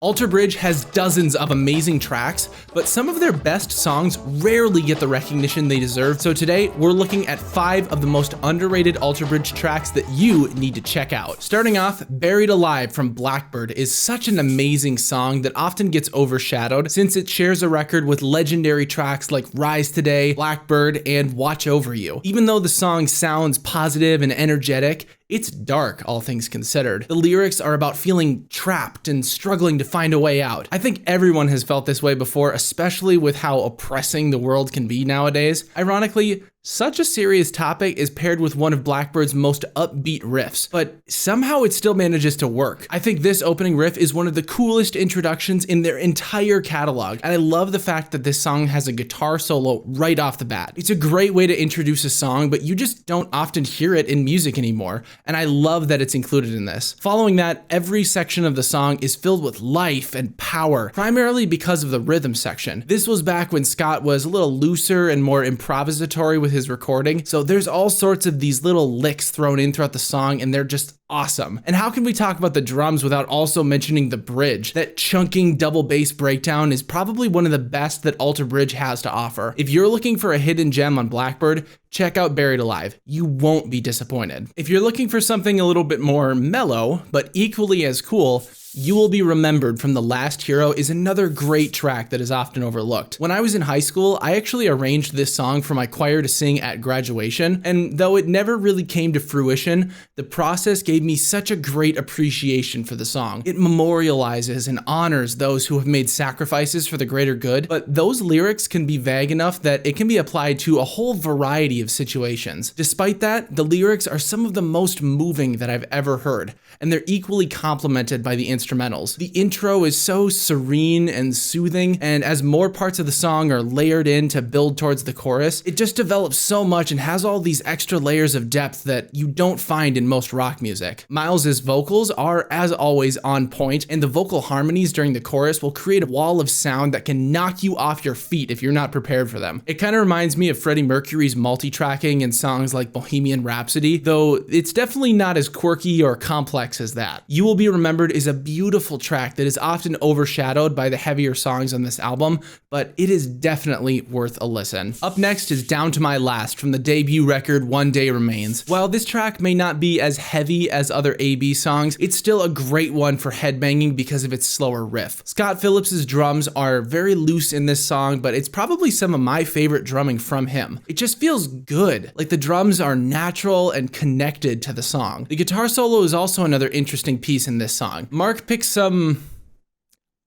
Alter Bridge has dozens of amazing tracks, but some of their best songs rarely get the recognition they deserve. So today, we're looking at 5 of the most underrated Alter Bridge tracks that you need to check out. Starting off, Buried Alive from Blackbird is such an amazing song that often gets overshadowed since it shares a record with legendary tracks like Rise Today, Blackbird, and Watch Over You. Even though the song sounds positive and energetic, it's dark, all things considered. The lyrics are about feeling trapped and struggling to find a way out. I think everyone has felt this way before, especially with how oppressing the world can be nowadays. Ironically, such a serious topic is paired with one of Blackbird's most upbeat riffs, but somehow it still manages to work. I think this opening riff is one of the coolest introductions in their entire catalog, and I love the fact that this song has a guitar solo right off the bat. It's a great way to introduce a song, but you just don't often hear it in music anymore, and I love that it's included in this. Following that, every section of the song is filled with life and power, primarily because of the rhythm section. This was back when Scott was a little looser and more improvisatory with his recording, so there's all sorts of these little licks thrown in throughout the song, and they're just awesome. And how can we talk about the drums without also mentioning the bridge? That chunking double bass breakdown is probably one of the best that Alter Bridge has to offer. If you're looking for a hidden gem on Blackbird, check out Buried Alive. You won't be disappointed. If you're looking for something a little bit more mellow, but equally as cool, You Will Be Remembered from The Last Hero is another great track that is often overlooked. When I was in high school, I actually arranged this song for my choir to sing at graduation, and though it never really came to fruition, the process gave me such a great appreciation for the song. It memorializes and honors those who have made sacrifices for the greater good, but those lyrics can be vague enough that it can be applied to a whole variety of situations. Despite that, the lyrics are some of the most moving that I've ever heard, and they're equally complemented by the instrumentals. The intro is so serene and soothing, and as more parts of the song are layered in to build towards the chorus, it just develops so much and has all these extra layers of depth that you don't find in most rock music. Miles's vocals are, as always, on point, and the vocal harmonies during the chorus will create a wall of sound that can knock you off your feet if you're not prepared for them. It kind of reminds me of Freddie Mercury's multi-tracking in songs like Bohemian Rhapsody, though it's definitely not as quirky or complex as that. You Will Be Remembered is a beautiful track that is often overshadowed by the heavier songs on this album, but it is definitely worth a listen. Up next is Down to My Last from the debut record One Day Remains. While this track may not be as heavy as other AB songs, it's still a great one for headbanging because of its slower riff. Scott Phillips's drums are very loose in this song, but it's probably some of my favorite drumming from him. It just feels good, like the drums are natural and connected to the song. The guitar solo is also another interesting piece in this song. Mark picks some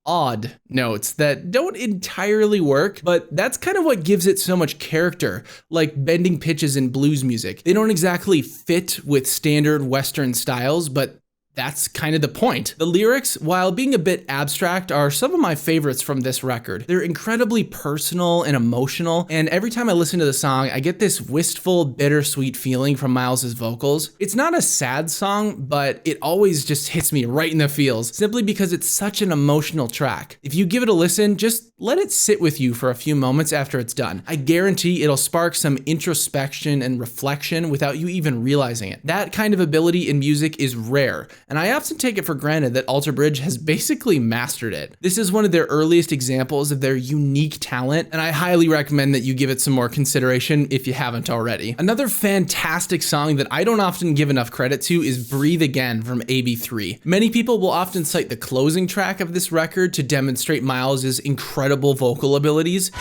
odd notes that don't entirely work, but that's kind of what gives it so much character, like bending pitches in blues music. They don't exactly fit with standard Western styles, but that's kind of the point. The lyrics, while being a bit abstract, are some of my favorites from this record. They're incredibly personal and emotional, and every time I listen to the song, I get this wistful, bittersweet feeling from Miles's vocals. It's not a sad song, but it always just hits me right in the feels, simply because it's such an emotional track. If you give it a listen, just let it sit with you for a few moments after it's done. I guarantee it'll spark some introspection and reflection without you even realizing it. That kind of ability in music is rare, and I often take it for granted that Alter Bridge has basically mastered it. This is one of their earliest examples of their unique talent, and I highly recommend that you give it some more consideration if you haven't already. Another fantastic song that I don't often give enough credit to is Breathe Again from AB3. Many people will often cite the closing track of this record to demonstrate Miles's incredible vocal abilities.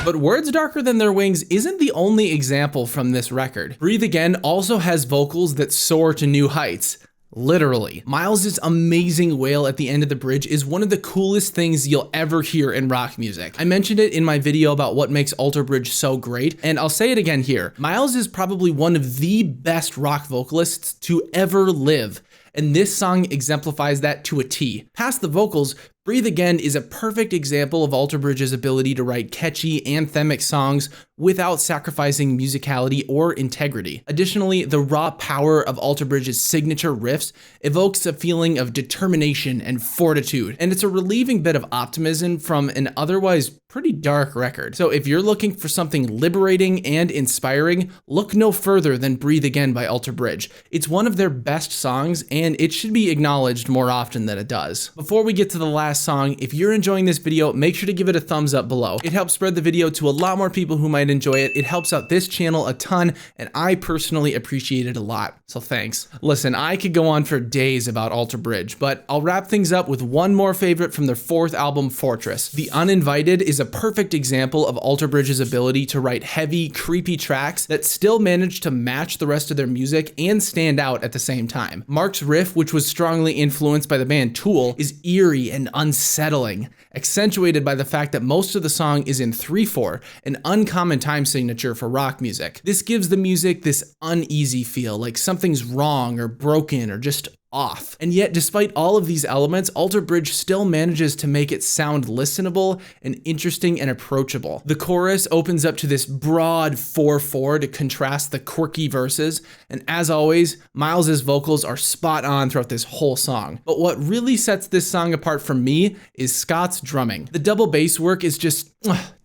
But Words Darker Than Their Wings isn't the only example from this record. Breathe Again also has vocals that soar to new heights. Literally. Miles's amazing wail at the end of the bridge is one of the coolest things you'll ever hear in rock music. I mentioned it in my video about what makes Alter Bridge so great, and I'll say it again here. Miles is probably one of the best rock vocalists to ever live, and this song exemplifies that to a T. Past the vocals, Breathe Again is a perfect example of Alter Bridge's ability to write catchy, anthemic songs without sacrificing musicality or integrity. Additionally, the raw power of Alter Bridge's signature riffs evokes a feeling of determination and fortitude, and it's a relieving bit of optimism from an otherwise pretty dark record. So if you're looking for something liberating and inspiring, look no further than Breathe Again by Alter Bridge. It's one of their best songs, and it should be acknowledged more often than it does. Before we get to the last song, if you're enjoying this video, make sure to give it a thumbs up below. It helps spread the video to a lot more people who might enjoy it. It helps out this channel a ton, and I personally appreciate it a lot. So thanks. Listen, I could go on for days about Alter Bridge, but I'll wrap things up with one more favorite from their fourth album, Fortress. The Uninvited is a perfect example of Alter Bridge's ability to write heavy, creepy tracks that still manage to match the rest of their music and stand out at the same time. Mark's riff, which was strongly influenced by the band Tool, is eerie and unsettling, accentuated by the fact that most of the song is in 3/4, an uncommon time signature for rock music. This gives the music this uneasy feel, like something's wrong or broken or just off. And yet, despite all of these elements, Alter Bridge still manages to make it sound listenable and interesting and approachable. The chorus opens up to this broad 4/4 to contrast the quirky verses, and as always, Miles's vocals are spot on throughout this whole song. But what really sets this song apart from me is Scott's drumming. The double bass work is just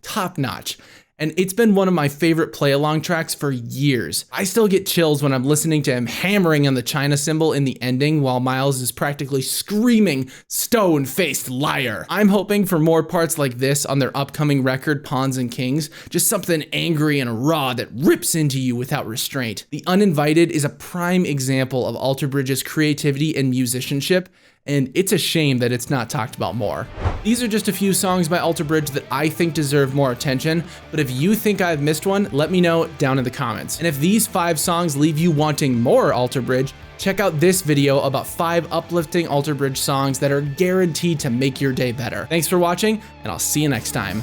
top notch. And it's been one of my favorite play-along tracks for years. I still get chills when I'm listening to him hammering on the China cymbal in the ending while Miles is practically screaming, "Stone-faced liar." I'm hoping for more parts like this on their upcoming record, Pawns and Kings, just something angry and raw that rips into you without restraint. The Uninvited is a prime example of Alter Bridge's creativity and musicianship, and it's a shame that it's not talked about more. These are just a few songs by Alter Bridge that I think deserve more attention, but if you think I've missed one, let me know down in the comments. And if these 5 songs leave you wanting more Alter Bridge, check out this video about 5 uplifting Alter Bridge songs that are guaranteed to make your day better. Thanks for watching, and I'll see you next time.